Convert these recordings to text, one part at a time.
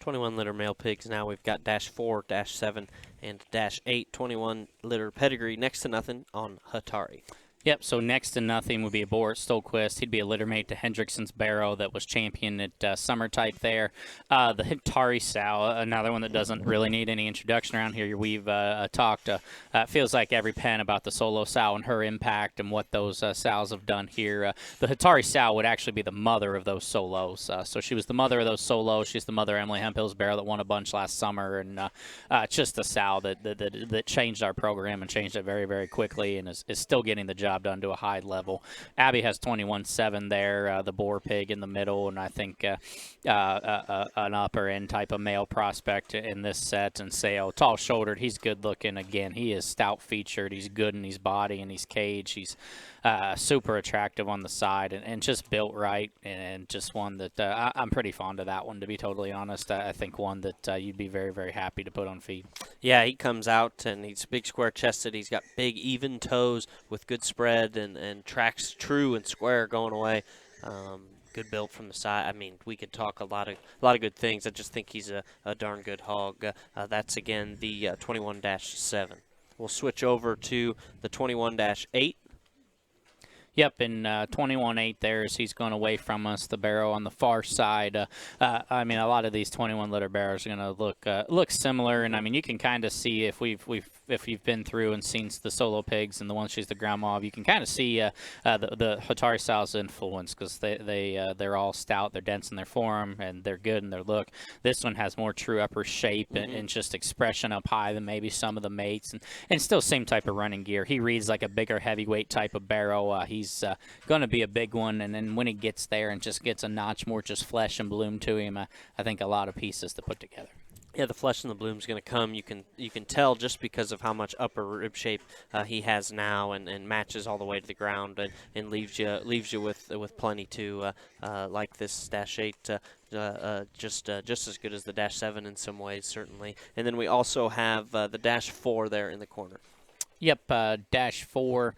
21 litter male pigs. Now we've got -4, -7, and -8. 21 litter pedigree, next to nothing on Hatari. Yep, so next to nothing would be a Boris Stolquist. He'd be a litter mate to Hendrickson's Barrow that was champion at Summer Type there. The Hitari sow, another one that doesn't really need any introduction around here. We've talked, feels like every pen about the solo sow and her impact and what those sows have done here. The Hitari sow would actually be the mother of those solos. So she was the mother of those solos. She's the mother of Emily Hemphill's Barrow that won a bunch last summer. And just a sow that changed our program and changed it very, very quickly and is still getting the job done to a high level. Abby has 21-7 there, the boar pig in the middle, and I think an upper end type of male prospect in this set. And Sale, tall shouldered, he's good looking. Again, he is stout featured. He's good in his body and his cage. He's super attractive on the side and just built right, and just one that I'm pretty fond of that one, to be totally honest. I think one that you'd be very, very happy to put on feed. Yeah, he comes out and he's big square chested. He's got big even toes with good spread and tracks true and square going away. Good build from the side. I mean, we could talk a lot of good things. I just think he's a darn good hog. That's again the 21-7. We'll switch over to the 21-8. Yep, and 21-8 there as he's going away from us, the barrow on the far side. I mean, a lot of these 21 litter barrows are going to look similar, and I mean, you can kind of see if you've been through and seen the solo pigs and the ones she's the grandma of, you can kind of see the Hatari sow's influence, because they're all stout, they're dense in their form, and they're good in their look. This one has more true upper shape and just expression up high than maybe some of the mates, and still same type of running gear. He reads like a bigger heavyweight type of barrow. He's going to be a big one, and then when he gets there and just gets a notch more just flesh and bloom to him, I think a lot of pieces to put together. Yeah, the flesh and the bloom's going to come. You can tell just because of how much upper rib shape he has now, and matches all the way to the ground, and leaves you with plenty to like this -8. Just as good as the -7 in some ways, certainly. And then we also have the -4 there in the corner. Yep, -4.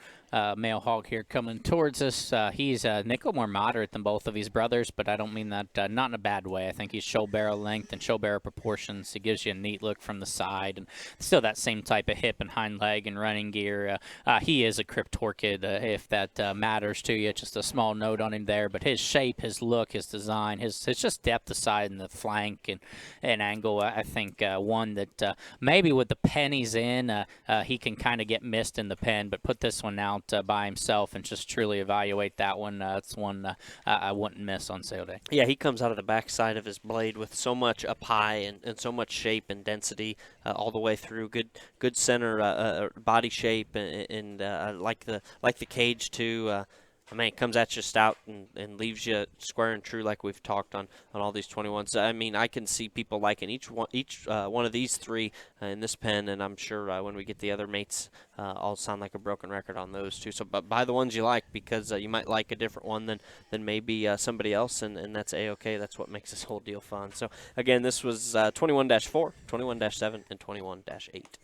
Male hog here coming towards us. He's a nickel more moderate than both of his brothers, but I don't mean that not in a bad way. I think he's show barrel length and show barrel proportions. He gives you a neat look from the side, and still that same type of hip and hind leg and running gear. He is a cryptorchid, if that matters to you. Just a small note on him there, but his shape, his look, his design, his just depth of side and the flank and angle. I think one that maybe with the pennies in, he can kind of get missed in the pen, but put this one out by himself and just truly evaluate that one. It's one I wouldn't miss on sale day. Yeah, he comes out of the backside of his blade with so much up high and so much shape and density all the way through. Good center body shape and like the cage too. I mean, it comes at you stout and leaves you square and true, like we've talked on all these 21s. I mean, I can see people liking each one of these three in this pen, and I'm sure when we get the other mates, I'll sound like a broken record on those too. So, but buy the ones you like, because you might like a different one than maybe somebody else, and that's A-okay. That's what makes this whole deal fun. So, again, this was 21-4, 21-7, and 21-8.